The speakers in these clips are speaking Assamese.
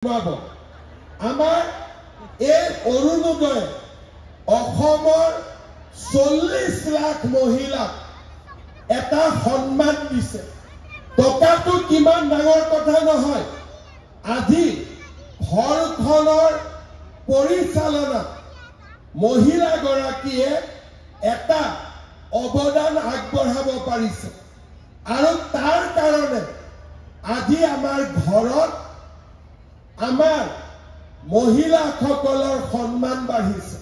আমাৰ এই অৰুণোদয় অসমৰ 40 লাখ মহিলাক এটা সন্মান দিছে। টকাটো কিমান ডাঙৰ কথা নহয়। আজি ঘৰখনৰ পৰিচালনা মহিলাগৰাকীয়ে এটা অৱদান আগবঢ়াব পাৰিছে আৰু তাৰ কাৰণে আজি আমাৰ ঘৰত আমাৰ মহিলাসকলৰ সন্মান বাঢ়িছে।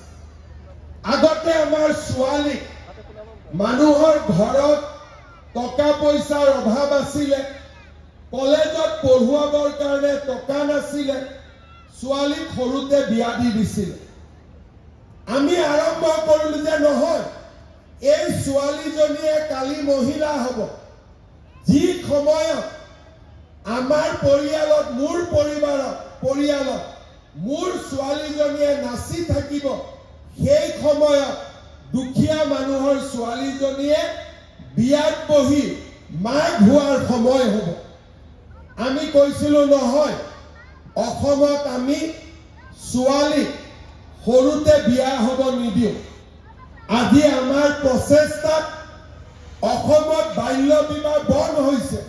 আগতে আমাৰ ছোৱালী মানুহৰ ঘৰত টকা পইচাৰ অভাৱ আছিলে, কলেজত পঢ়ুৱাবৰ কাৰণে টকা নাছিলে, ছোৱালীক সৰুতে বিয়া দি দিছিলে। আমি আৰম্ভ কৰিলো যে নহয়, এই ছোৱালীজনীয়ে কালি মহিলা হ'ব। যি সময়ত আমাৰ পৰিয়ালত মোৰ পৰিয়ালত মোৰ ছোৱালীজনীয়ে নাচি থাকিব, সেই সময়ত দুখীয়া মানুহৰ ছোৱালীজনীয়ে বিয়াত বহি মাক হোৱাৰ সময় হ'ব। আমি কৈছিলো নহয়, অসমত আমি ছোৱালীক সৰুতে বিয়া হ'ব নিদিওঁ। আজি আমাৰ প্ৰচেষ্টাত অসমত বাল্য বিবাহ বন্ধ হৈছে।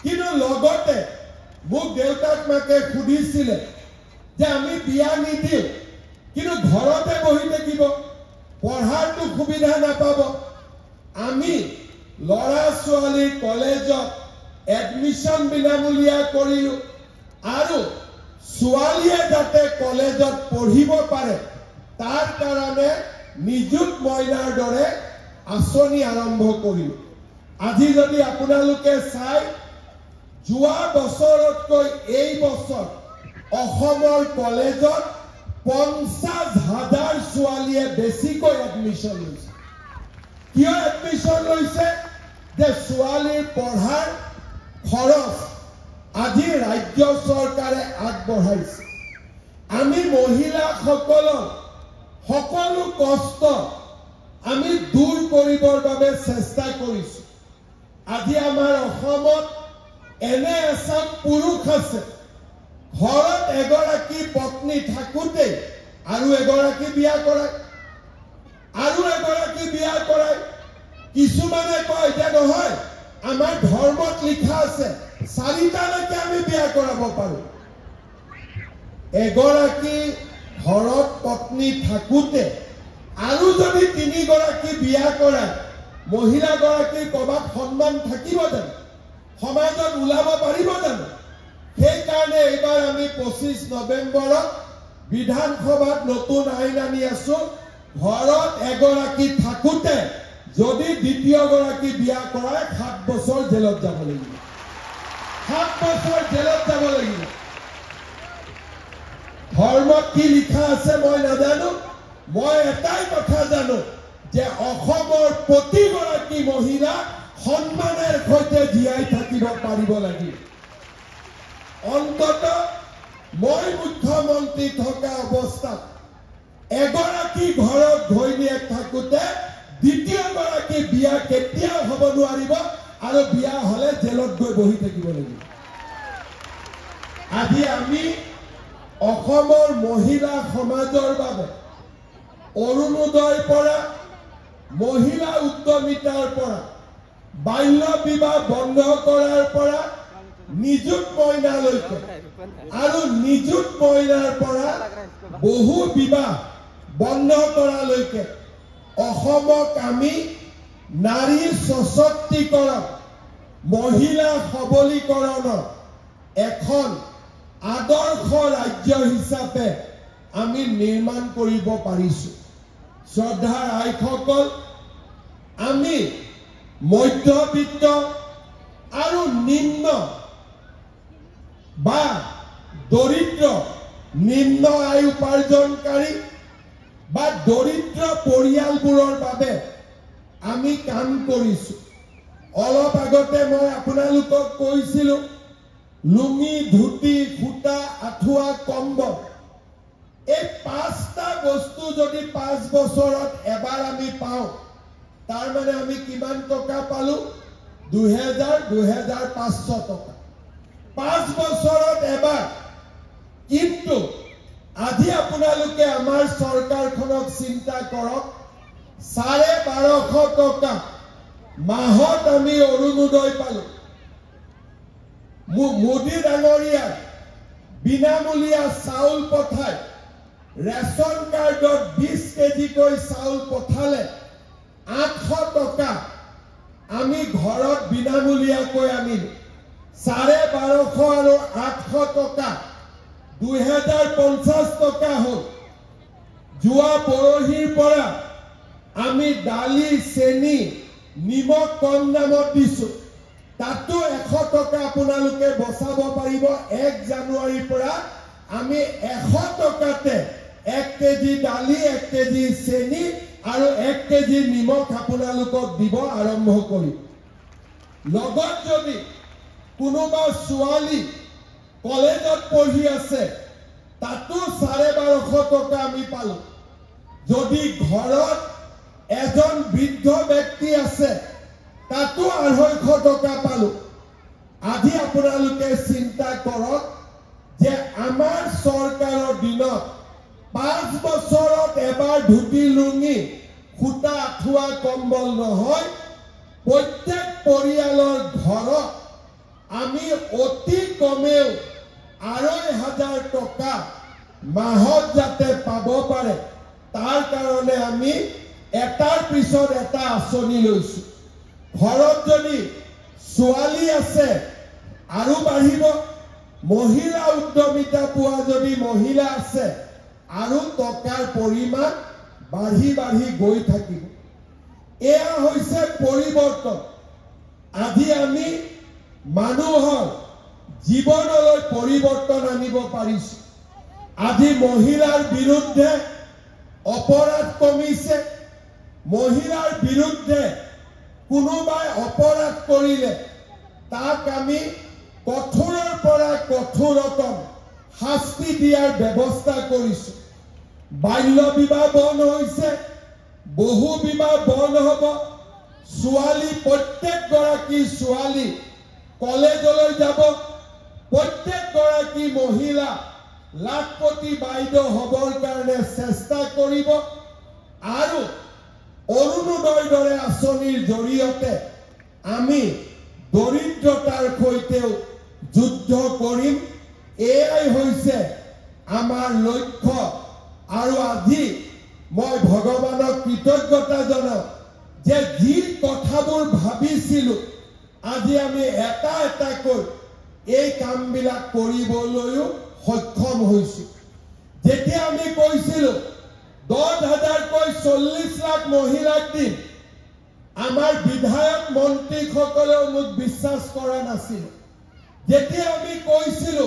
কিন্তু লগতে মোক দেউতাক মাকে সুধিছিলে যে আমি বিয়া নিদিওঁ, কিন্তু ঘৰতে বহি থাকিব, পঢ়াৰটো সুবিধা নাপাব। আমি ল'ৰা ছোৱালী কলেজত এডমিশ্যন বিনামূলীয়া কৰিলো আৰু ছোৱালীয়ে যাতে কলেজত পঢ়িব পাৰে তাৰ কাৰণে নিযুত মইনাৰ দৰে আঁচনি আৰম্ভ কৰিলো। আজি যদি আপোনালোকে চাই, যোৱা বছৰতকৈ এই বছৰ অসমৰ কলেজত 50,000 ছোৱালীয়ে বেছিকৈ এডমিশ্যন লৈছে। কিয় এডমিশ্যন লৈছে? যে ছোৱালীৰ পঢ়াৰ খৰচ আজি ৰাজ্য চৰকাৰে আগবঢ়াইছে। আমি মহিলাসকলৰ সকলো কষ্ট আমি দূৰ কৰিবৰ বাবে চেষ্টা কৰিছো। আজি আমাৰ অসমত এনে এচাম পুৰুষ আছে, ঘৰত এগৰাকী পত্নী থাকোঁতে আৰু এগৰাকী বিয়া কৰায়, আৰু এগৰাকী বিয়া কৰায়। কিছুমানে কয় যে নহয়, আমাৰ ধৰ্মত লিখা আছে 4টালৈকে আমি বিয়া কৰাব পাৰো। এগৰাকী ঘৰত পত্নী থাকোঁতে আৰু যদি 3গৰাকী বিয়া কৰায়, মহিলাগৰাকীৰ ক'ৰবাত সন্মান থাকিব জানো? সমাজত ওলাব পাৰিব জানো? সেইকাৰণে এইবাৰ আমি 25 নৱেম্বৰত বিধানসভাত নতুন আইন আনি আছো। ঘৰত এগৰাকী থাকোঁতে যদি দ্বিতীয়গৰাকী বিয়া কৰায় 7 বছৰ জেলত যাব লাগিব। 7 বছৰ জেলত যাব লাগিব। ধৰ্মত কি লিখা আছে মই নাজানো। মই এটাই কথা জানো যে অসমৰ প্ৰতিগৰাকী মহিলা সন্মানৰ সৈতে জীয়াই থাকিব পাৰিব লাগিব। অন্তত মই মুখ্যমন্ত্ৰী থকা অৱস্থাত এগৰাকী ঘৰত ঘৈণীয়েক থাকোঁতে দ্বিতীয়গৰাকী বিয়া কেতিয়াও হ'ব নোৱাৰিব আৰু বিয়া হ'লে জেলত গৈ বহি থাকিব লাগিব। আজি আমি অসমৰ মহিলা সমাজৰ বাবে অৰুণোদয়ৰ পৰা, মহিলা উদ্যমিতাৰ পৰা, বাল্য বিবাহ বন্ধ কৰাৰ পৰা নিযুত মইনালৈকে আৰু নিযুত মইনাৰ পৰা বহু বিবাহ বন্ধ কৰালৈকে অসমক আমি নাৰী সশক্তিকৰণ, মহিলা সবলীকৰণৰ এখন আদৰ্শ ৰাজ্য হিচাপে আমি নিৰ্মাণ কৰিব পাৰিছো। শ্ৰদ্ধাৰ আইসকল, আমি মধ্যবিত্ত আৰু নিম্ন বা দৰিদ্ৰ, নিম্ন আয় উপাৰ্জনকাৰী বা দৰিদ্ৰ পৰিয়ালবোৰৰ বাবে আমি কাম কৰিছো। অলপ আগতে মই আপোনালোকক কৈছিলো, লুঙি, ধুতি, সূতা, আঁঠুৱা, কম্বল, এই 5টা বস্তু যদি 5 বছৰত এবাৰ আমি পাওঁ, তাৰ মানে আমি কিমান টকা পালো? 2,500 টকা। 5 বছৰত এবাৰ আপোনালোকে আমাৰ চৰকাৰখনক চিন্তা কৰক 1250 টকা মাহত আমি অৰুণোদয় পালো মোদী ডাঙৰীয়া বিনামূলীয়া চাউল পঠায় ৰেচন কাৰ্ডত 20 কেজিকৈ চাউল পঠালে 800 টকা আমি ঘৰত বিনামূলীয়াকৈ আনিলো 1250 আৰু 800 টকা 2050 টকা হ'ল যোৱা পৰহিৰ পৰা আমি দালি চেনি নিমখ কম দামত দিছো তাতো 100 টকা আপোনালোকে বচাব পাৰিব 1 জানুৱাৰীৰ পৰা আমি 100 টকাতে 1 কেজি দালি 1 কেজি চেনি আৰু 1 কেজি নিমখ আপোনালোকক দিব আৰম্ভ কৰি লগত যদি কোনোবা ছোৱালী কলেজত পঢ়ি আছে তাতো 1250 টকা আমি পালো যদি ঘৰত এজন বৃদ্ধ ব্যক্তি আছে তাতো 250 টকা পালো আজি আপোনালোকে চিন্তা কৰক যে আমাৰ চৰকাৰৰ দিনত 5 বছৰত এবাৰ ধুতি লুঙি খুটা আঠুৱা কম্বল নহয় প্ৰত্যেক পৰিয়ালৰ ঘৰত আমি অতি কমেও 2,500 টকা মাহত যাতে পাব পাৰে তাৰ কাৰণে আমি এটাৰ পিছত এটা আঁচনি লৈছো ঘৰত যদি ছোৱালী আছে আৰু বাঢ়িব মহিলা উদ্যমিতা পোৱা যদি মহিলা আছে আৰু টকাৰ পৰিমাণ বাঢ়ি বাঢ়ি গৈ থাকিব এয়া হৈছে পৰিৱৰ্তন আজি আমি মানুহৰ জীৱনলৈ পৰিৱৰ্তন আনিব পাৰিছো আজি মহিলাৰ বিৰুদ্ধে অপৰাধ কমিছে মহিলাৰ বিৰুদ্ধে কোনোবাই অপৰাধ কৰিলে তাক আমি কঠোৰৰ পৰা কঠোৰতম শাস্তি দিয়াৰ ব্যৱস্থা কৰিছো বাল্য বিবাহ বন্ধ হৈছে বহু বিবাহ বন্ধ হ'ব ছোৱালী প্ৰত্যেক গৰাকী ছোৱালী কলেজলৈ যাব প্ৰত্যেক গৰাকী মহিলা লাখপতি বাইদেউ হ'বৰ কাৰণে চেষ্টা কৰিব আৰু অৰুণোদয়ৰ দৰে আঁচনিৰ জৰিয়তে আমি দৰিদ্ৰতাৰ সৈতেও যুদ্ধ কৰিম এয়াই হৈছে আমাৰ লক্ষ্য আৰু আজি মই ভগৱানক কৃতজ্ঞতা জনাও যে যি কথাবোৰ ভাবিছিলো আজি আমি এটা এটাকৈ এই কামবিলাক কৰিবলৈও সক্ষম হৈছো যেতিয়া আমি কৈছিলো 10,000কৈ 40 লাখ মহিলাক দিম আমাৰ বিধায়ক মন্ত্ৰীসকলেও মোক বিশ্বাস কৰা নাছিল যেতিয়া আমি কৈছিলো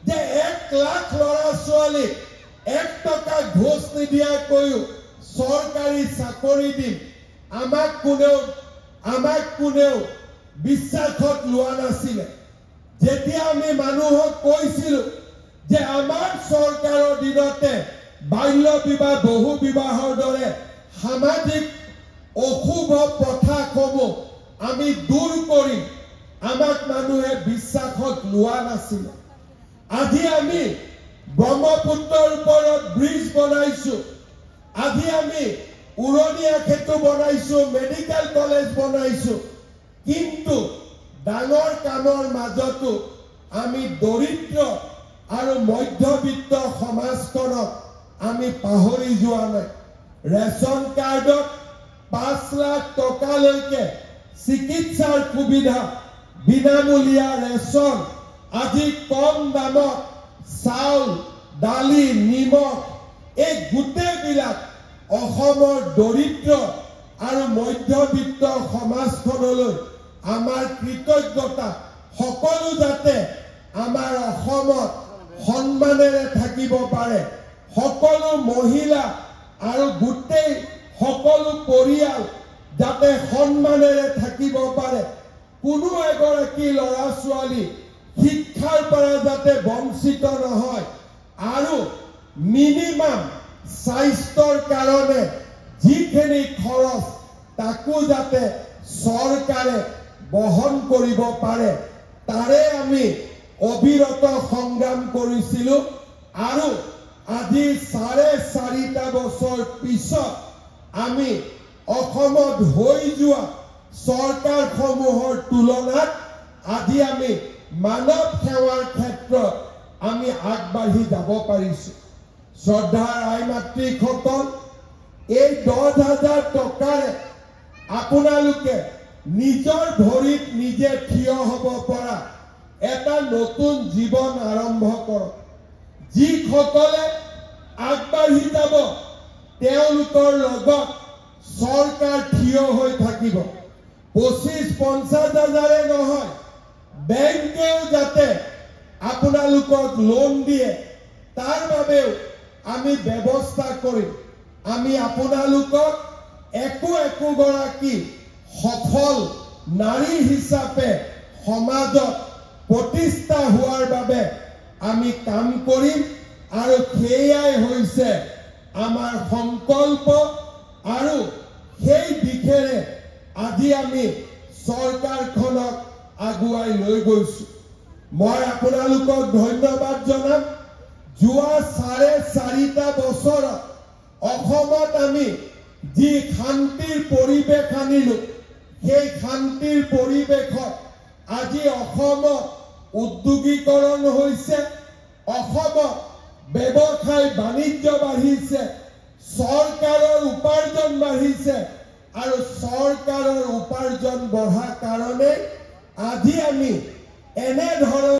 যে 1 লাখ ল'ৰা ছোৱালীক 1 টকা ঘোষ নিদিয়াকৈও চৰকাৰী চাকৰি দিম আমাক কোনেও বিশ্বাসত লোৱা নাছিল যেতিয়া আমি মানুহক কৈছিলো যে আমাৰ চৰকাৰৰ দিনতে বাল্য বিবাহ বহু বিবাহৰ দৰে সামাজিক অশুভ প্ৰথাসমূহ আমি দূৰ কৰিম আমাক মানুহে বিশ্বাসত লোৱা নাছিল আজি আমি ব্ৰহ্মপুত্ৰৰ ওপৰত ব্ৰিজ বনাইছো আজি আমি উৰণীয়া সেতু বনাইছো মেডিকেল কলেজ বনাইছো কিন্তু ডাঙৰ কামৰ মাজতো আমি দৰিদ্ৰ আৰু মধ্যবিত্ত সমাজখনক আমি পাহৰি যোৱা নাই ৰেচন কাৰ্ডত 5 লাখ টকালৈকে চিকিৎসাৰ সুবিধা বিনামূলীয়া ৰেচন আজি কম দামত চাউল দালি নিমখ এই গোটেইবিলাক অসমৰ দৰিদ্ৰ আৰু মধ্যবিত্ত সমাজখনলৈ আমাৰ কৃতজ্ঞতা সকলো যাতে আমাৰ অসমত সন্মানেৰে থাকিব পাৰে সকলো মহিলা আৰু গোটেই সকলো পৰিয়াল যাতে সন্মানেৰে থাকিব পাৰে কোনো এগৰাকী ল'ৰা ছোৱালী শিক্ষাৰ পৰা যাতে বঞ্চিত নহয় আৰু মিনিমাম স্বাস্থ্যৰ কাৰণে যিখিনি খৰচ তাকো যাতে চৰকাৰে বহন কৰিব পাৰে তাৰে আমি অবিৰত সংগ্ৰাম কৰিছিলো আৰু আজি 4.5 বছৰ পিছত আমি অসমত হৈ যোৱা চৰকাৰসমূহৰ তুলনাত আজি আমি মানৱ সেৱাৰ ক্ষেত্ৰত আমি আগবাঢ়ি যাব পাৰিছো। শ্ৰদ্ধাৰ আই মাতৃসকল, এই 10,000 টকাৰে আপোনালোকে নিজৰ ভৰিত নিজে থিয় হ'ব পৰা এটা নতুন জীৱন আৰম্ভ কৰক। যিসকলে আগবাঢ়ি যাব তেওঁলোকৰ লগত চৰকাৰ থিয় হৈ থাকিব। 25-50 হাজাৰে নহয়, বেংকেও যাতে আপোনালোকক লোন দিয়ে তাৰ বাবেও আমি ব্যৱস্থা কৰিম। আমি আপোনালোকক একোগৰাকী সফল নাৰী হিচাপে সমাজত প্ৰতিষ্ঠা হোৱাৰ বাবে আমি কাম কৰিম আৰু সেইয়াই হৈছে আমাৰ সংকল্প আৰু সেই দিশেৰে আজি আমি চৰকাৰখনক আগুৱাই লৈ গৈছো। মই আপোনালোকক ধন্যবাদ জনাম। যোৱা 4.5 বছৰত অসমত আমি যি শান্তিৰ পৰিৱেশ আনিলো, সেই শান্তিৰ পৰিৱেশত আজি অসমত উদ্যোগীকৰণ হৈছে, অসমত ব্যৱসায় বাণিজ্য বাঢ়িছে, চৰকাৰৰ উপাৰ্জন বাঢ়িছে আৰু চৰকাৰৰ উপাৰ্জন বঢ়াৰ কাৰণে আজি আমি এনেধৰণৰ